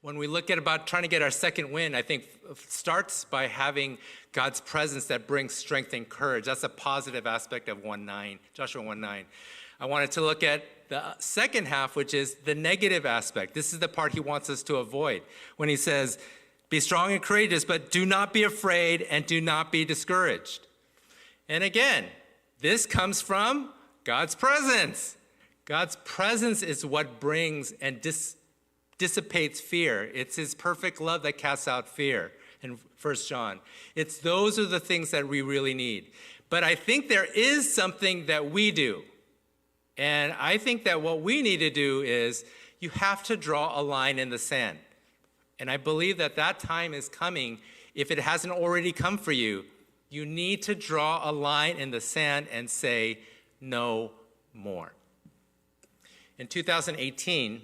When we look at about trying to get our second wind, I think starts by having God's presence that brings strength and courage. That's a positive aspect of 1:9, Joshua 1:9. I wanted to look at the second half, which is the negative aspect. This is the part he wants us to avoid when he says, be strong and courageous, but do not be afraid and do not be discouraged. And again, this comes from God's presence. God's presence is what brings and dissipates fear. It's his perfect love that casts out fear in 1 John. Those are the things that we really need. But I think there is something that we do. And I think that what we need to do is you have to draw a line in the sand. And I believe that that time is coming. If it hasn't already come for you, you need to draw a line in the sand and say, no more. In 2018,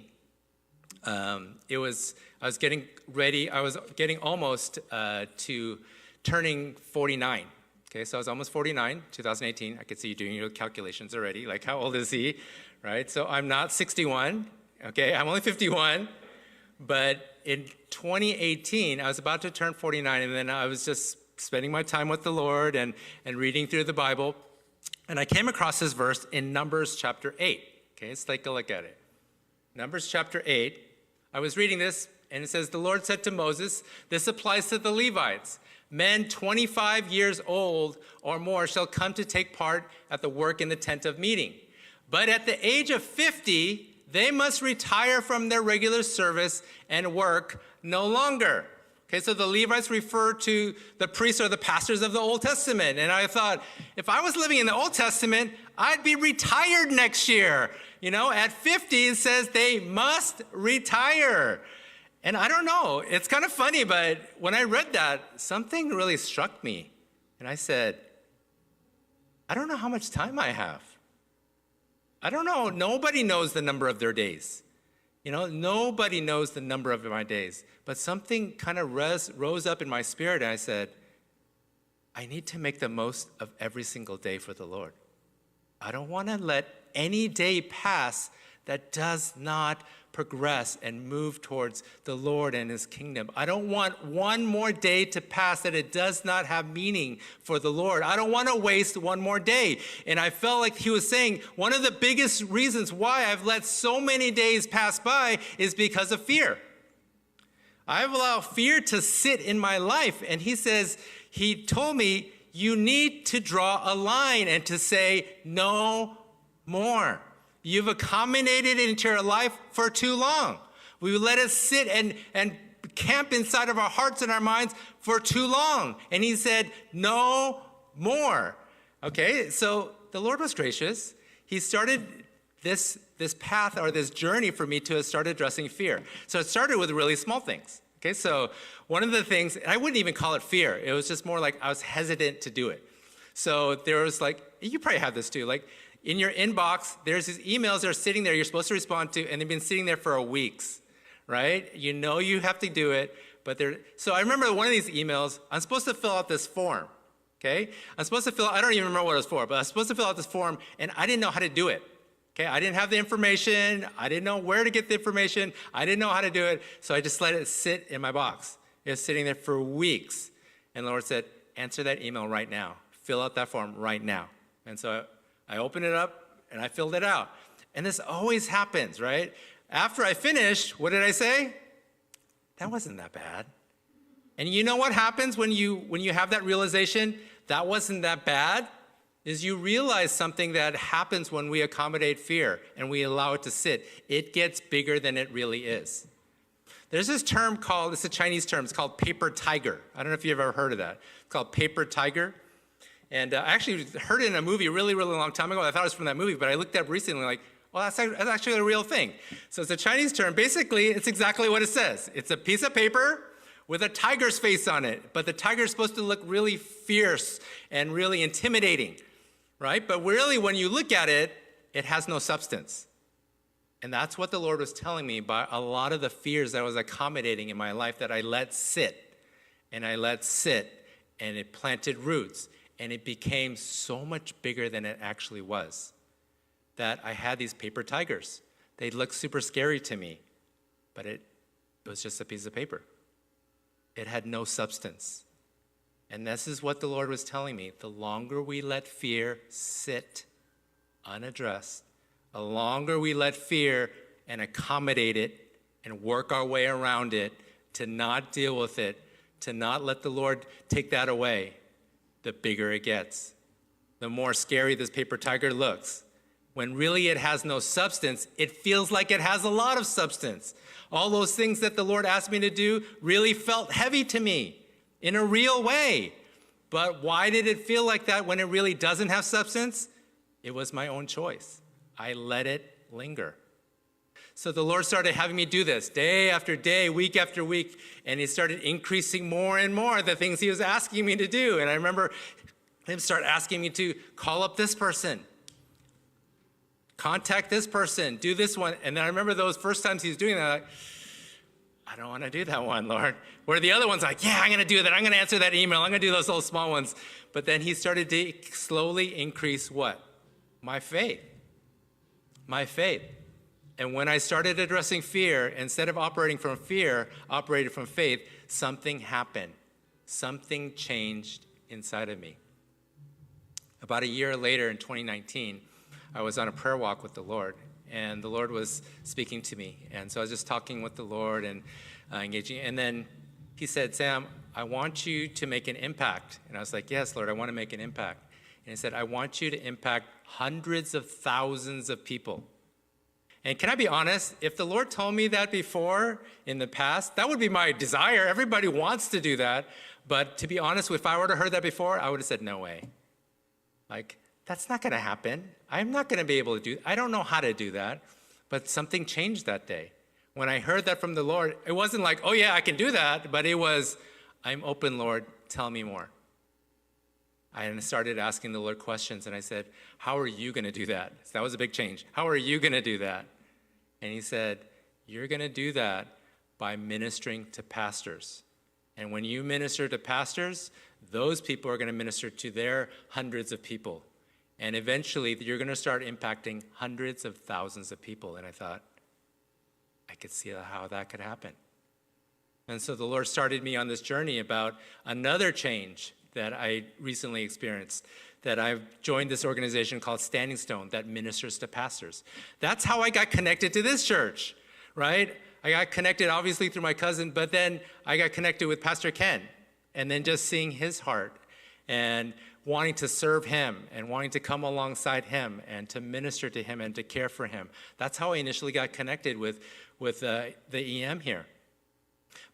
I was getting ready. I was getting almost to turning 49. Okay, so I was almost 49, 2018. I could see you doing your calculations already. Like, how old is he, right? So I'm not 61. Okay, I'm only 51. But in 2018, I was about to turn 49, and then I was just spending my time with the Lord and reading through the Bible. And I came across this verse in Numbers chapter 8. Okay, let's take a look at it. Numbers chapter 8. I was reading this, and it says, the Lord said to Moses, this applies to the Levites. Men 25 years old or more shall come to take part at the work in the tent of meeting. But at the age of 50, they must retire from their regular service and work no longer. Okay, so the Levites refer to the priests or the pastors of the Old Testament. And I thought, if I was living in the Old Testament, I'd be retired next year. You know, at 50, it says they must retire. And I don't know, it's kind of funny, but when I read that, something really struck me. And I said, I don't know how much time I have. I don't know. Nobody knows the number of their days. You know, nobody knows the number of my days. But something kind of rose up in my spirit, and I said, I need to make the most of every single day for the Lord. I don't want to let any day pass that does not progress and move towards the Lord and his kingdom. I don't want one more day to pass that it does not have meaning for the Lord. I don't want to waste one more day. And I felt like he was saying one of the biggest reasons why I've let so many days pass by is because of fear. I've allowed fear to sit in my life. And he told me, you need to draw a line and to say no more. You've accommodated it into your life for too long. We let it sit and camp inside of our hearts and our minds for too long. And he said, no more. Okay, so the Lord was gracious. He started this path or this journey for me to start addressing fear. So it started with really small things. Okay, so one of the things, and I wouldn't even call it fear. It was just more like I was hesitant to do it. So there was like, you probably have this too, like, in your inbox, there's these emails that are sitting there you're supposed to respond to, and they've been sitting there for weeks, right? You know you have to do it, but so I remember one of these emails, I'm supposed to fill out this form, okay? I don't even remember what it was for, but I was supposed to fill out this form, and I didn't know how to do it, okay? I didn't have the information. I didn't know where to get the information. I didn't know how to do it, so I just let it sit in my box. It was sitting there for weeks, and the Lord said, answer that email right now. Fill out that form right now. And so I opened it up, and I filled it out. And this always happens, right? After I finished, what did I say? That wasn't that bad. And you know what happens when you have that realization, that wasn't that bad, is you realize something that happens when we accommodate fear and we allow it to sit. It gets bigger than it really is. There's this term it's a Chinese term, it's called paper tiger. I don't know if you've ever heard of that. It's called paper tiger. And I actually heard it in a movie a really, really long time ago. I thought it was from that movie, but I looked up recently like, well, that's actually a real thing. So it's a Chinese term. Basically, it's exactly what it says. It's a piece of paper with a tiger's face on it, but the tiger's supposed to look really fierce and really intimidating, right? But really, when you look at it, it has no substance. And that's what the Lord was telling me about a lot of the fears that I was accommodating in my life that I let sit, and it planted roots. And it became so much bigger than it actually was, that I had these paper tigers. They looked super scary to me, but It was just a piece of paper. It had no substance. And this is what the Lord was telling me. The longer we let fear sit unaddressed, the longer we let fear and accommodate it and work our way around it, to not deal with it, to not let the Lord take that away, the bigger it gets. The more scary this paper tiger looks. When really it has no substance, it feels like it has a lot of substance. All those things that the Lord asked me to do really felt heavy to me in a real way. But why did it feel like that when it really doesn't have substance? It was my own choice. I let it linger. So the Lord started having me do this day after day, week after week, and he started increasing more and more the things he was asking me to do. And I remember him start asking me to call up this person, contact this person, do this one. And then I remember those first times he was doing that, like, I don't want to do that one, Lord. Where the other one's like, yeah, I'm going to do that. I'm going to answer that email. I'm going to do those little small ones. But then he started to slowly increase what? My faith. My faith. And when I started addressing fear, instead of operating from fear, operated from faith, something happened. Something changed inside of me. About a year later in 2019, I was on a prayer walk with the Lord, and the Lord was speaking to me. And so I was just talking with the Lord and engaging. And then he said, Sam, I want you to make an impact. And I was like, yes, Lord, I want to make an impact. And he said, I want you to impact hundreds of thousands of people. And can I be honest? If the Lord told me that before in the past, that would be my desire. Everybody wants to do that. But to be honest, if I were to heard that before, I would have said, no way. Like, that's not going to happen. I'm not going to be able to do, I don't know how to do that. But something changed that day. When I heard that from the Lord, it wasn't like, oh yeah, I can do that. But it was, I'm open, Lord, tell me more. I started asking the Lord questions, and I said, how are you going to do that? So that was a big change. How are you going to do that? And he said, you're going to do that by ministering to pastors. And when you minister to pastors, those people are going to minister to their hundreds of people. And eventually, you're going to start impacting hundreds of thousands of people. And I thought, I could see how that could happen. And so the Lord started me on this journey about another change that I recently experienced, that I've joined this organization called Standing Stone that ministers to pastors. That's how I got connected to this church, right? I got connected obviously through my cousin, but then I got connected with Pastor Ken, and then just seeing his heart and wanting to serve him and wanting to come alongside him and to minister to him and to care for him. That's how I initially got connected with the EM here.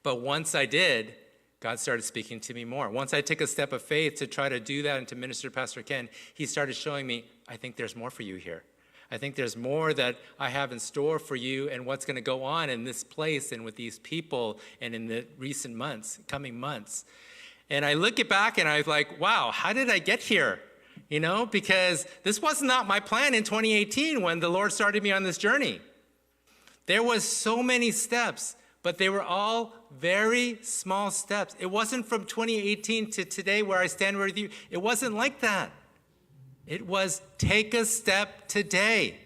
But once I did, God started speaking to me more. Once I took a step of faith to try to do that and to minister to Pastor Ken, he started showing me, I think there's more for you here. I think there's more that I have in store for you and what's going to go on in this place and with these people and in the recent months, coming months. And I look back and I was like, wow, how did I get here? You know, because this was not my plan in 2018 when the Lord started me on this journey. There was so many steps, but they were all very small steps. It wasn't from 2018 to today where I stand with you. It wasn't like that. It was take a step today.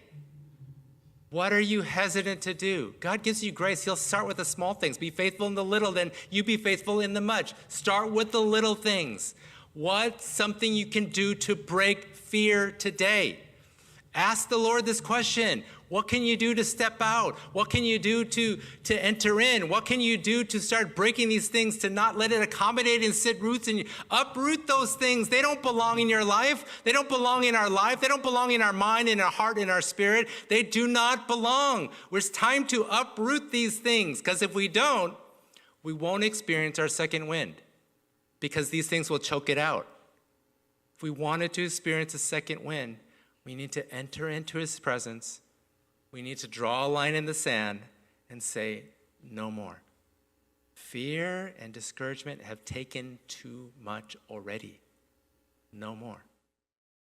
What are you hesitant to do? God gives you grace. He'll start with the small things. Be faithful in the little, then you be faithful in the much. Start with the little things. What's something you can do to break fear today? Ask the Lord this question. What can you do to step out? What can you do to enter in? What can you do to start breaking these things, to not let it accommodate and sit roots in you? Uproot those things. They don't belong in your life. They don't belong in our life. They don't belong in our mind, in our heart, in our spirit. They do not belong. It's time to uproot these things, because if we don't, we won't experience our second wind, because these things will choke it out. If we wanted to experience a second wind, we need to enter into his presence. We need to draw a line in the sand and say, no more. Fear and discouragement have taken too much already. No more.